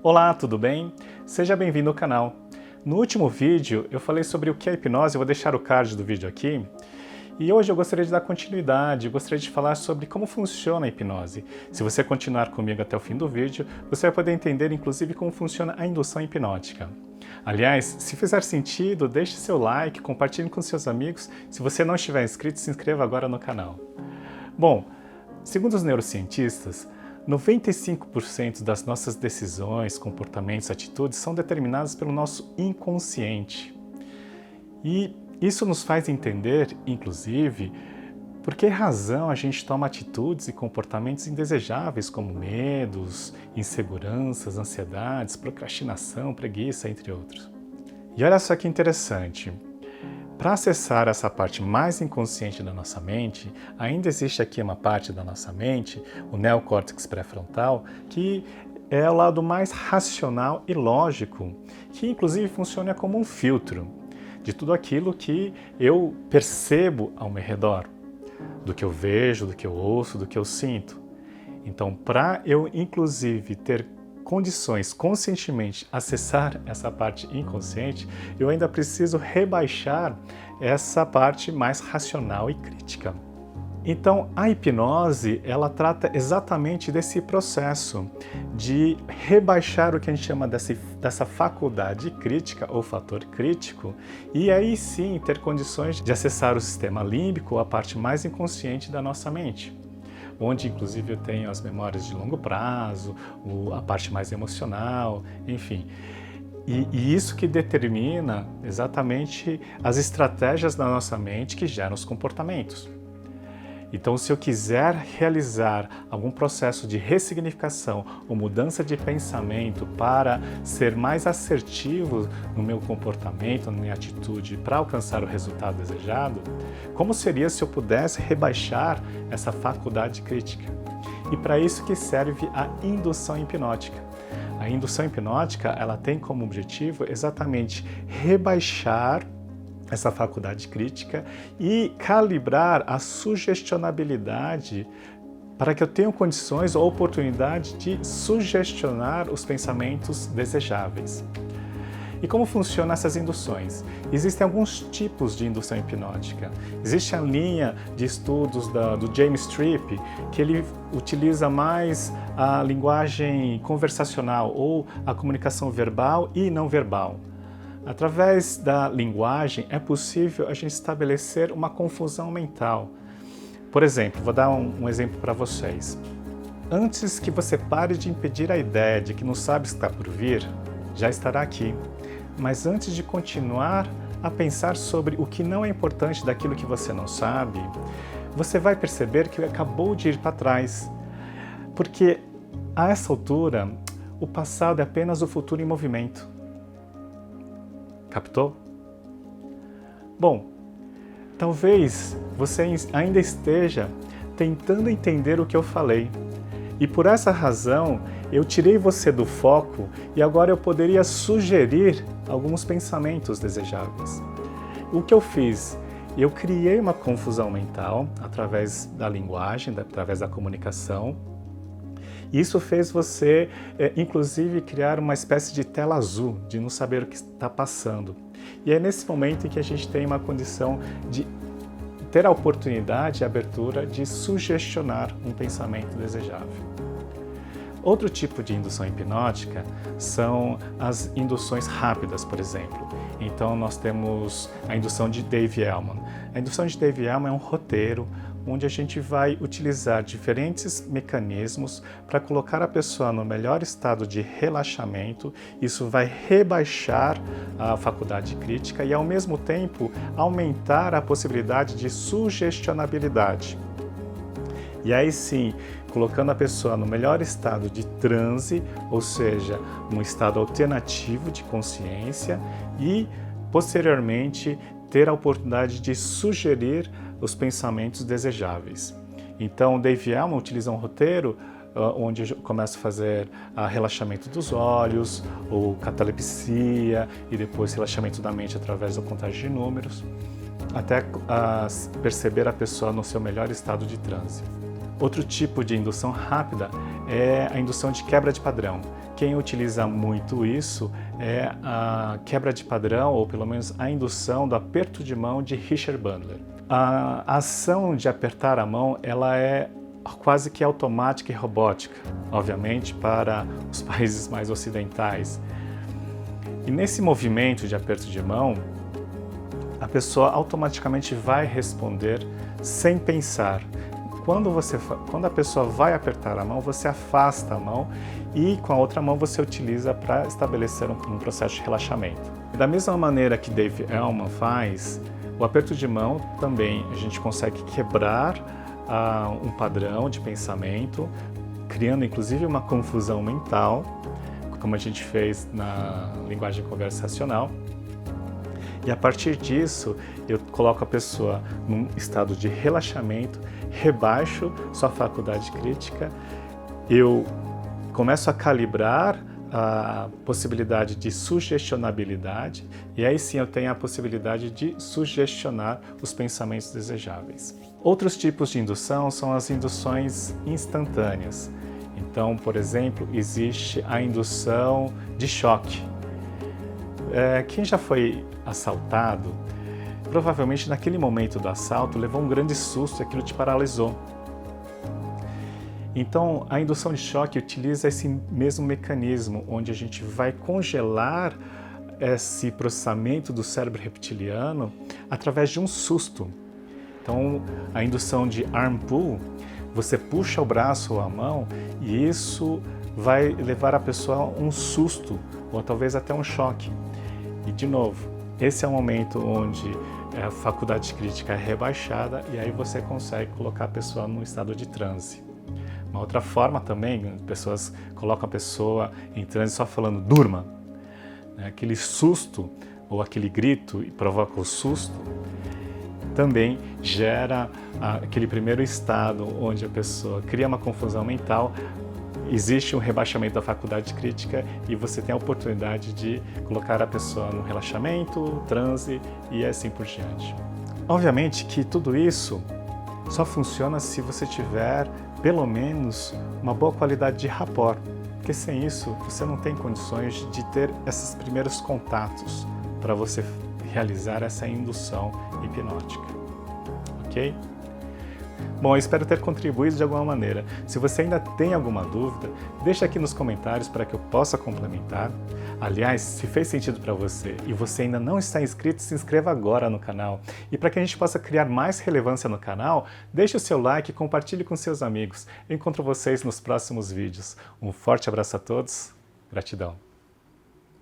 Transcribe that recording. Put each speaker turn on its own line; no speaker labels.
Olá, tudo bem? Seja bem-vindo ao canal. No último vídeo eu falei sobre o que é hipnose, eu vou deixar o card do vídeo aqui. E hoje eu gostaria de dar continuidade, eu gostaria de falar sobre como funciona a hipnose. Se você continuar comigo até o fim do vídeo, você vai poder entender inclusive como funciona a indução hipnótica. Aliás, se fizer sentido, deixe seu like, compartilhe com seus amigos. Se você não estiver inscrito, se inscreva agora no canal. Bom, segundo os neurocientistas, 95% das nossas decisões, comportamentos, atitudes são determinadas pelo nosso inconsciente. E isso nos faz entender, inclusive, por que razão a gente toma atitudes e comportamentos indesejáveis como medos, inseguranças, ansiedades, procrastinação, preguiça, entre outros. E olha só que interessante. Para acessar essa parte mais inconsciente da nossa mente, ainda existe aqui uma parte da nossa mente, o neocórtex pré-frontal, que é o lado mais racional e lógico, que inclusive funciona como um filtro de tudo aquilo que eu percebo ao meu redor, do que eu vejo, do que eu ouço, do que eu sinto. Então, para eu inclusive ter condições conscientemente acessar essa parte inconsciente, eu ainda preciso rebaixar essa parte mais racional e crítica. Então, a hipnose, ela trata exatamente desse processo de rebaixar o que a gente chama dessa faculdade crítica ou fator crítico e aí sim ter condições de acessar o sistema límbico, a parte mais inconsciente da nossa mente, onde inclusive eu tenho as memórias de longo prazo, a parte mais emocional, enfim. E isso que determina exatamente as estratégias da nossa mente que geram os comportamentos. Então, se eu quiser realizar algum processo de ressignificação ou mudança de pensamento para ser mais assertivo no meu comportamento, na minha atitude, para alcançar o resultado desejado, como seria se eu pudesse rebaixar essa faculdade crítica? E para isso que serve a indução hipnótica. A indução hipnótica, ela tem como objetivo exatamente rebaixar essa faculdade crítica e calibrar a sugestionabilidade para que eu tenha condições ou oportunidade de sugestionar os pensamentos desejáveis. E como funcionam essas induções? Existem alguns tipos de indução hipnótica. Existe a linha de estudos do James Tripp, que ele utiliza mais a linguagem conversacional ou a comunicação verbal e não verbal. Através da linguagem é possível a gente estabelecer uma confusão mental. Por exemplo, vou dar um exemplo para vocês. Antes que você pare de impedir a ideia de que não sabe o que está por vir, já estará aqui. Mas antes de continuar a pensar sobre o que não é importante daquilo que você não sabe, você vai perceber que acabou de ir para trás. Porque a essa altura, o passado é apenas o futuro em movimento. Captou? Bom, talvez você ainda esteja tentando entender o que eu falei. E por essa razão, eu tirei você do foco e agora eu poderia sugerir alguns pensamentos desejáveis. O que eu fiz? Eu criei uma confusão mental através da linguagem, através da comunicação. Isso fez você, inclusive, criar uma espécie de tela azul, de não saber o que está passando. E é nesse momento em que a gente tem uma condição de ter a oportunidade e a abertura de sugestionar um pensamento desejável. Outro tipo de indução hipnótica são as induções rápidas, por exemplo. Então, nós temos a indução de Dave Elman. A indução de Dave Elman é um roteiro onde a gente vai utilizar diferentes mecanismos para colocar a pessoa no melhor estado de relaxamento. Isso vai rebaixar a faculdade crítica e, ao mesmo tempo, aumentar a possibilidade de sugestionabilidade. E aí sim, colocando a pessoa no melhor estado de transe, ou seja, um estado alternativo de consciência e, posteriormente, ter a oportunidade de sugerir os pensamentos desejáveis. Então, Dave Elman utiliza um roteiro onde eu começo a fazer relaxamento dos olhos, ou catalepsia, e depois relaxamento da mente através da contagem de números, até perceber a pessoa no seu melhor estado de transe. Outro tipo de indução rápida é a indução de quebra de padrão, quem utiliza muito isso é a quebra de padrão, ou pelo menos a indução do aperto de mão de Richard Bandler. A ação de apertar a mão, ela é quase que automática e robótica, obviamente para os países mais ocidentais. E nesse movimento de aperto de mão, a pessoa automaticamente vai responder sem pensar. Quando a pessoa vai apertar a mão, você afasta a mão e com a outra mão você utiliza para estabelecer um processo de relaxamento. E da mesma maneira que Dave Elman faz, o aperto de mão também a gente consegue quebrar um padrão de pensamento, criando inclusive uma confusão mental, como a gente fez na linguagem conversacional. E a partir disso, eu coloco a pessoa num estado de relaxamento, rebaixo sua faculdade crítica, eu começo a calibrar a possibilidade de sugestionabilidade e aí sim eu tenho a possibilidade de sugestionar os pensamentos desejáveis. Outros tipos de indução são as induções instantâneas. Então, por exemplo, existe a indução de choque. Quem já foi assaltado, provavelmente naquele momento do assalto levou um grande susto e aquilo te paralisou. Então, a indução de choque utiliza esse mesmo mecanismo, onde a gente vai congelar esse processamento do cérebro reptiliano através de um susto. Então, a indução de arm pull, você puxa o braço ou a mão e isso vai levar a pessoa a um susto ou talvez até um choque. E, de novo, esse é o momento onde a faculdade crítica é rebaixada e aí você consegue colocar a pessoa num estado de transe. Uma outra forma também, pessoas colocam a pessoa em transe só falando durma. Aquele susto ou aquele grito e provoca o susto também gera aquele primeiro estado onde a pessoa cria uma confusão mental, existe um rebaixamento da faculdade crítica e você tem a oportunidade de colocar a pessoa no relaxamento, transe e assim por diante. Obviamente que tudo isso só funciona se você tiver pelo menos uma boa qualidade de rapport, porque sem isso você não tem condições de ter esses primeiros contatos para você realizar essa indução hipnótica, ok? Bom, eu espero ter contribuído de alguma maneira. Se você ainda tem alguma dúvida, deixa aqui nos comentários para que eu possa complementar. Aliás, se fez sentido para você e você ainda não está inscrito, se inscreva agora no canal. E para que a gente possa criar mais relevância no canal, deixe o seu like e compartilhe com seus amigos. Eu encontro vocês nos próximos vídeos. Um forte abraço a todos. Gratidão.